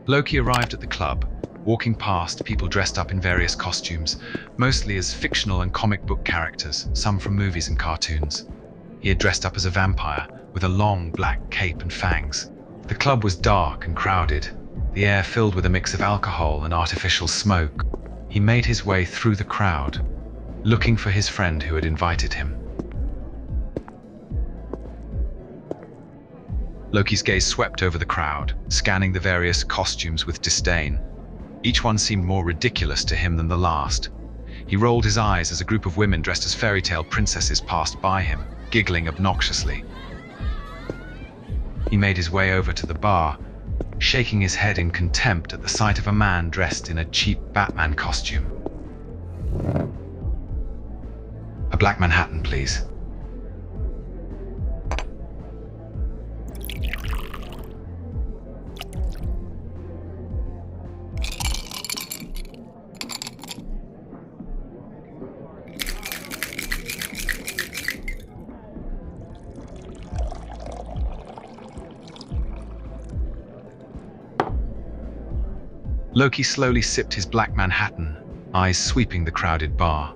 Loki arrived at the club, walking past people dressed up in various costumes, mostly as fictional and comic book characters, some from movies and cartoons. He had dressed up as a vampire, with a long black cape and fangs. The club was dark and crowded, the air filled with a mix of alcohol and artificial smoke. He made his way through the crowd, looking for his friend who had invited him. Loki's gaze swept over the crowd, scanning the various costumes with disdain. Each one seemed more ridiculous to him than the last. He rolled his eyes as a group of women dressed as fairy tale princesses passed by him, giggling obnoxiously. He made his way over to the bar, shaking his head in contempt at the sight of a man dressed in a cheap Batman costume. "A Black Manhattan, please." Loki slowly sipped his Black Manhattan, eyes sweeping the crowded bar.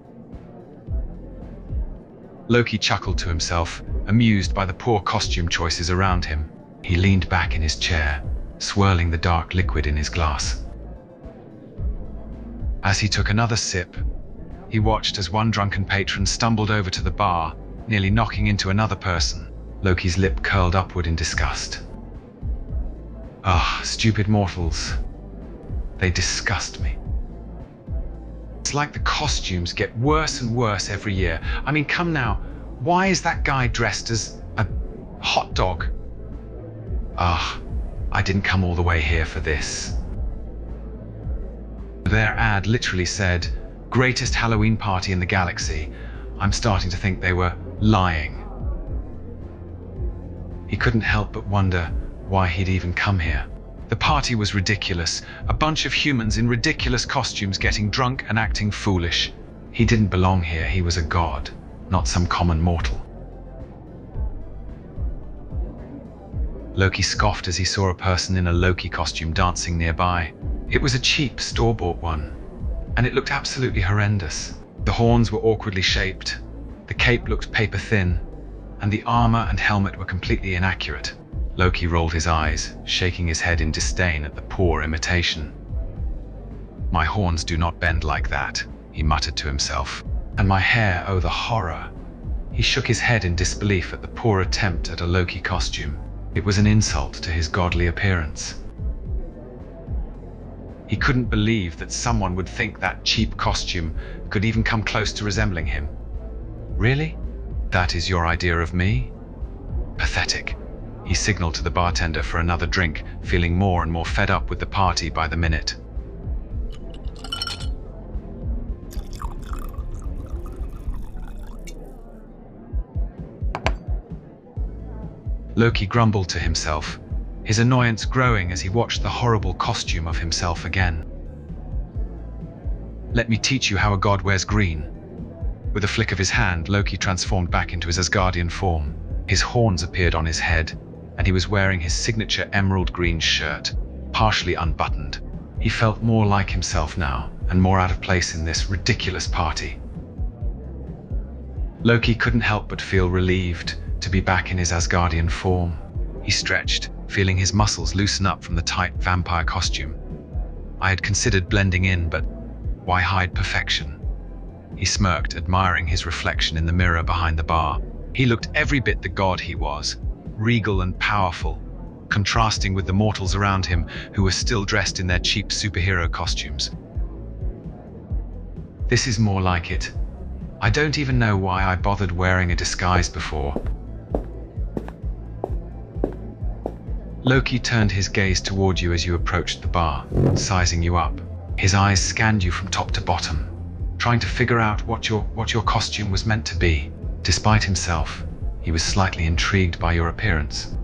Loki chuckled to himself, amused by the poor costume choices around him. He leaned back in his chair, swirling the dark liquid in his glass. As he took another sip, he watched as one drunken patron stumbled over to the bar, nearly knocking into another person. Loki's lip curled upward in disgust. "Ah, stupid mortals. They disgust me." It's like the costumes get worse and worse every year. I mean, come now, why is that guy dressed as a hot dog? Ah, I didn't come all the way here for this. Their ad literally said, "Greatest Halloween party in the galaxy." I'm starting to think they were lying. He couldn't help but wonder why he'd even come here. The party was ridiculous, a bunch of humans in ridiculous costumes getting drunk and acting foolish. He didn't belong here, he was a god, not some common mortal. Loki scoffed as he saw a person in a Loki costume dancing nearby. It was a cheap, store-bought one, and it looked absolutely horrendous. The horns were awkwardly shaped, the cape looked paper-thin, and the armor and helmet were completely inaccurate. Loki rolled his eyes, shaking his head in disdain at the poor imitation. "My horns do not bend like that," he muttered to himself. "And my hair, oh the horror." He shook his head in disbelief at the poor attempt at a Loki costume. It was an insult to his godly appearance. He couldn't believe that someone would think that cheap costume could even come close to resembling him. "Really? That is your idea of me? Pathetic." He signaled to the bartender for another drink, feeling more and more fed up with the party by the minute. Loki grumbled to himself, his annoyance growing as he watched the horrible costume of himself again. "Let me teach you how a god wears green." With a flick of his hand, Loki transformed back into his Asgardian form. His horns appeared on his head, and he was wearing his signature emerald green shirt, partially unbuttoned. He felt more like himself now, and more out of place in this ridiculous party. Loki couldn't help but feel relieved to be back in his Asgardian form. He stretched, feeling his muscles loosen up from the tight vampire costume. I had considered blending in, but why hide perfection? He smirked, admiring his reflection in the mirror behind the bar. He looked every bit the god he was, regal and powerful, contrasting with the mortals around him who were still dressed in their cheap superhero costumes. This is more like it. I don't even know why I bothered wearing a disguise before. Loki turned his gaze toward you as you approached the bar, sizing you up. His eyes scanned you from top to bottom, trying to figure out what your costume was meant to be. Despite himself, he was slightly intrigued by your appearance.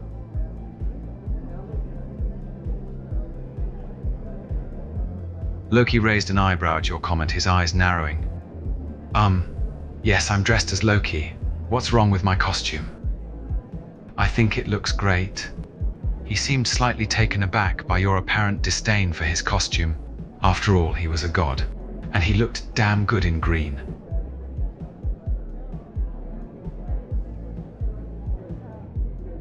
Loki raised an eyebrow at your comment, his eyes narrowing. Yes, I'm dressed as Loki. What's wrong with my costume?" "I think it looks great." He seemed slightly taken aback by your apparent disdain for his costume. After all, he was a god, and he looked damn good in green.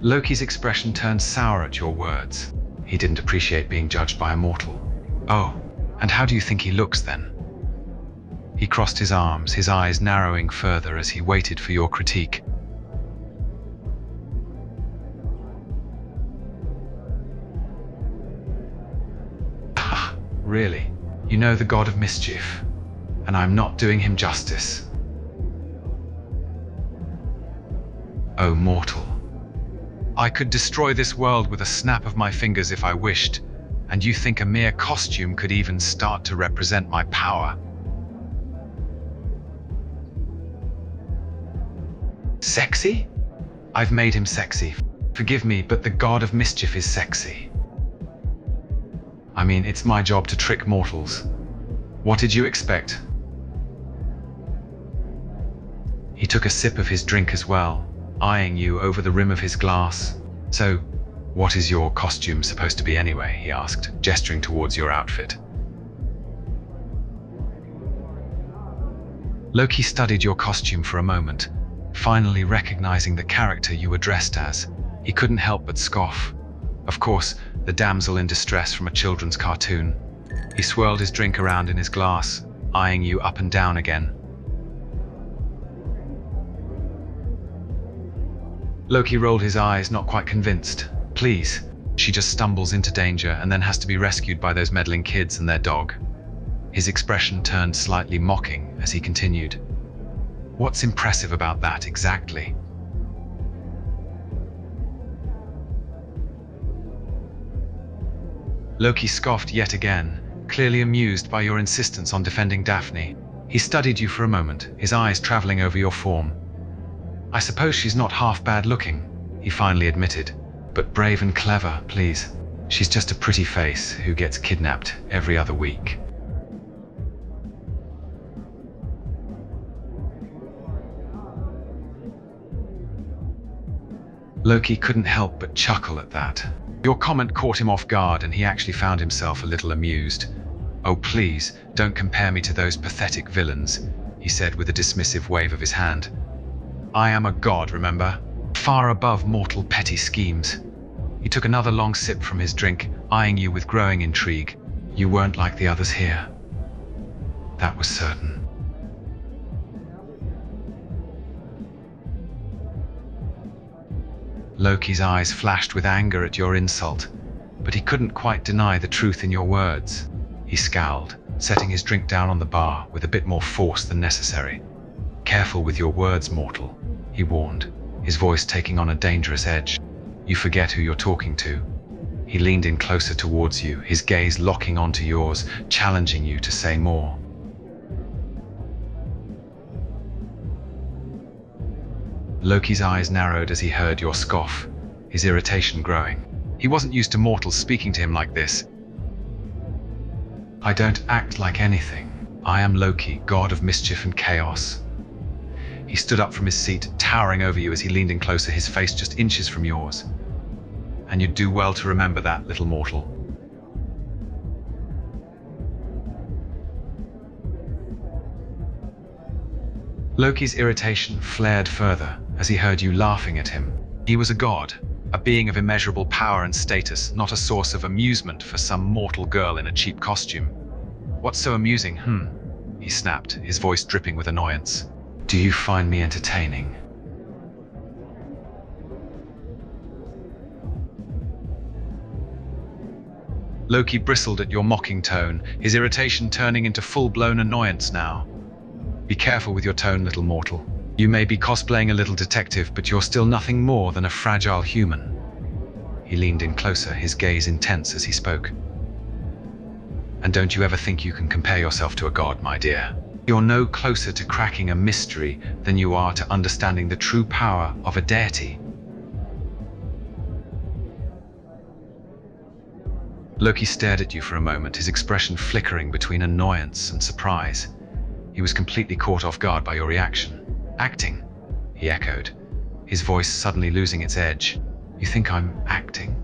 Loki's expression turned sour at your words. He didn't appreciate being judged by a mortal. Oh, and how do you think he looks then? He crossed his arms, his eyes narrowing further as he waited for your critique. Ah, really? You know the god of mischief, and I'm not doing him justice. Oh, mortal. I could destroy this world with a snap of my fingers if I wished, and you think a mere costume could even start to represent my power? Sexy? I've made him sexy. Forgive me, but the god of mischief is sexy. I mean, it's my job to trick mortals. What did you expect? He took a sip of his drink as well, eyeing you over the rim of his glass. So, what is your costume supposed to be anyway? He asked, gesturing towards your outfit. Loki studied your costume for a moment, finally recognizing the character you were dressed as. He couldn't help but scoff. Of course, the damsel in distress from a children's cartoon. He swirled his drink around in his glass, eyeing you up and down again. Loki rolled his eyes, not quite convinced. Please, she just stumbles into danger and then has to be rescued by those meddling kids and their dog. His expression turned slightly mocking as he continued. What's impressive about that exactly? Loki scoffed yet again, clearly amused by your insistence on defending Daphne. He studied you for a moment, his eyes traveling over your form. I suppose she's not half bad looking, he finally admitted, but brave and clever, please. She's just a pretty face who gets kidnapped every other week. Loki couldn't help but chuckle at that. Your comment caught him off guard and he actually found himself a little amused. Oh please, don't compare me to those pathetic villains, he said with a dismissive wave of his hand. I am a god, remember? Far above mortal petty schemes. He took another long sip from his drink, eyeing you with growing intrigue. You weren't like the others here. That was certain. Loki's eyes flashed with anger at your insult, but he couldn't quite deny the truth in your words. He scowled, setting his drink down on the bar with a bit more force than necessary. Careful with your words, mortal, he warned, his voice taking on a dangerous edge. You forget who you're talking to. He leaned in closer towards you, his gaze locking onto yours, challenging you to say more. Loki's eyes narrowed as he heard your scoff, his irritation growing. He wasn't used to mortals speaking to him like this. I don't act like anything. I am Loki, god of mischief and chaos. He stood up from his seat, towering over you as he leaned in closer, his face just inches from yours. And you'd do well to remember that, little mortal. Loki's irritation flared further as he heard you laughing at him. He was a god, a being of immeasurable power and status, not a source of amusement for some mortal girl in a cheap costume. What's so amusing, he snapped, his voice dripping with annoyance. Do you find me entertaining? Loki bristled at your mocking tone, his irritation turning into full-blown annoyance now. Be careful with your tone, little mortal. You may be cosplaying a little detective, but you're still nothing more than a fragile human. He leaned in closer, his gaze intense as he spoke. And don't you ever think you can compare yourself to a god, my dear. You're no closer to cracking a mystery than you are to understanding the true power of a deity. Loki stared at you for a moment, his expression flickering between annoyance and surprise. He was completely caught off guard by your reaction. Acting? He echoed, his voice suddenly losing its edge. You think I'm acting?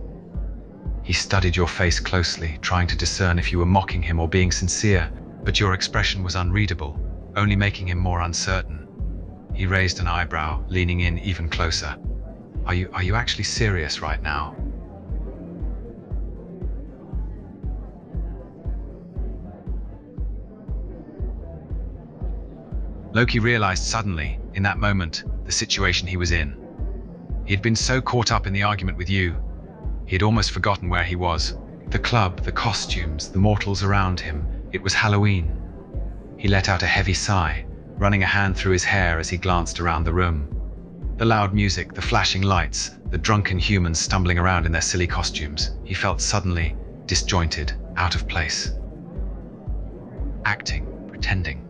He studied your face closely, trying to discern if you were mocking him or being sincere, but your expression was unreadable, only making him more uncertain. He raised an eyebrow, leaning in even closer. Are you actually serious right now? Loki realized suddenly, in that moment, the situation he was in. He had been so caught up in the argument with you, he had almost forgotten where he was. The club, the costumes, the mortals around him. It was Halloween. He let out a heavy sigh, running a hand through his hair as he glanced around the room. The loud music, the flashing lights, the drunken humans stumbling around in their silly costumes. He felt suddenly disjointed, out of place. Acting, pretending.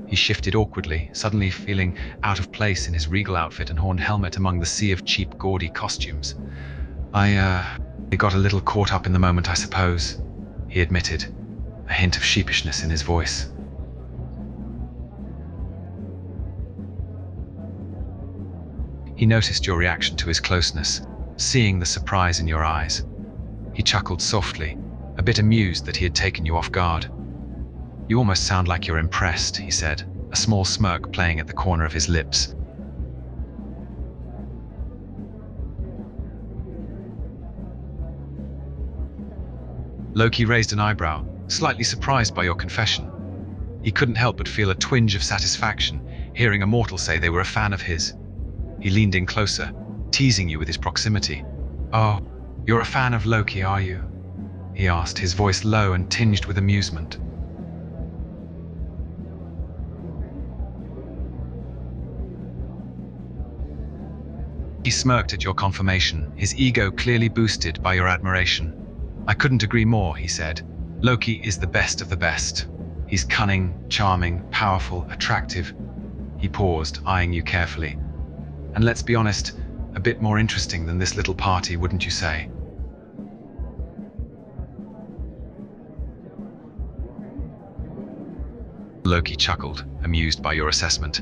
He shifted awkwardly, suddenly feeling out of place in his regal outfit and horned helmet among the sea of cheap, gaudy costumes. I got a little caught up in the moment, I suppose, he admitted, a hint of sheepishness in his voice. He noticed your reaction to his closeness, seeing the surprise in your eyes. He chuckled softly, a bit amused that he had taken you off guard. You almost sound like you're impressed, he said, a small smirk playing at the corner of his lips. Loki raised an eyebrow, slightly surprised by your confession. He couldn't help but feel a twinge of satisfaction, hearing a mortal say they were a fan of his. He leaned in closer, teasing you with his proximity. "Oh, you're a fan of Loki, are you?" he asked, his voice low and tinged with amusement. He smirked at your confirmation, his ego clearly boosted by your admiration. "I couldn't agree more," he said. "Loki is the best of the best. He's cunning, charming, powerful, attractive." He paused, eyeing you carefully. "And let's be honest, a bit more interesting than this little party, wouldn't you say?" Loki chuckled, amused by your assessment.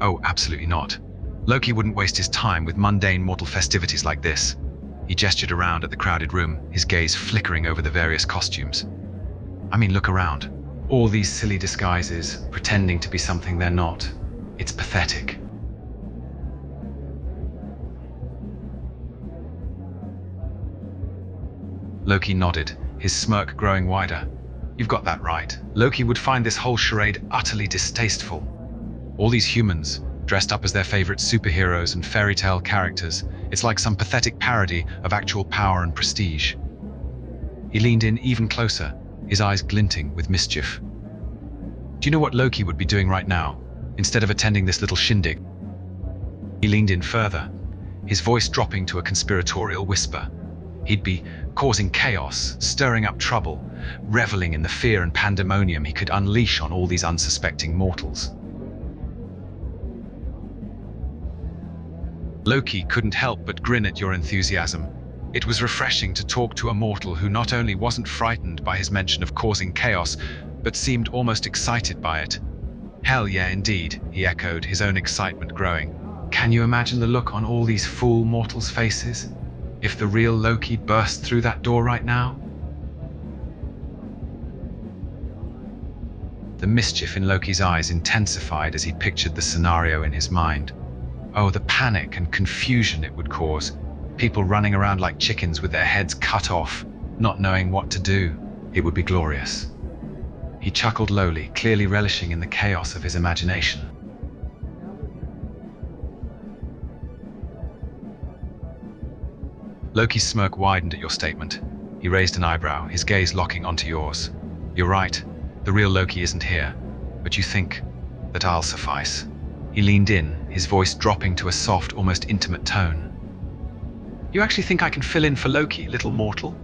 "Oh, absolutely not. Loki wouldn't waste his time with mundane mortal festivities like this." He gestured around at the crowded room, his gaze flickering over the various costumes. "I mean, look around. All these silly disguises, pretending to be something they're not. It's pathetic." Loki nodded, his smirk growing wider. "You've got that right. Loki would find this whole charade utterly distasteful. All these humans, dressed up as their favorite superheroes and fairy tale characters, it's like some pathetic parody of actual power and prestige." He leaned in even closer, his eyes glinting with mischief. "Do you know what Loki would be doing right now, instead of attending this little shindig?" He leaned in further, his voice dropping to a conspiratorial whisper. "He'd be causing chaos, stirring up trouble, reveling in the fear and pandemonium he could unleash on all these unsuspecting mortals." Loki couldn't help but grin at your enthusiasm. It was refreshing to talk to a mortal who not only wasn't frightened by his mention of causing chaos, but seemed almost excited by it. "Hell yeah, indeed," he echoed, his own excitement growing. "Can you imagine the look on all these fool mortals' faces if the real Loki burst through that door right now?" The mischief in Loki's eyes intensified as he pictured the scenario in his mind. Oh, the panic and confusion it would cause. People running around like chickens with their heads cut off, not knowing what to do. It would be glorious. He chuckled lowly, clearly relishing in the chaos of his imagination. Loki's smirk widened at your statement. He raised an eyebrow, his gaze locking onto yours. "You're right, the real Loki isn't here, but you think that I'll suffice." He leaned in, his voice dropping to a soft, almost intimate tone. "You actually think I can fill in for Loki, little mortal?"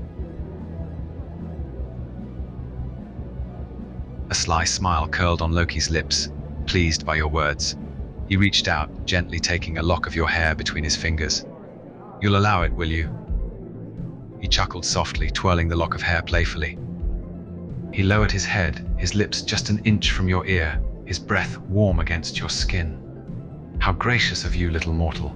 A sly smile curled on Loki's lips, pleased by your words. He reached out, gently taking a lock of your hair between his fingers. "You'll allow it, will you?" He chuckled softly, twirling the lock of hair playfully. He lowered his head, his lips just an inch from your ear, his breath warm against your skin. "How gracious of you, little mortal."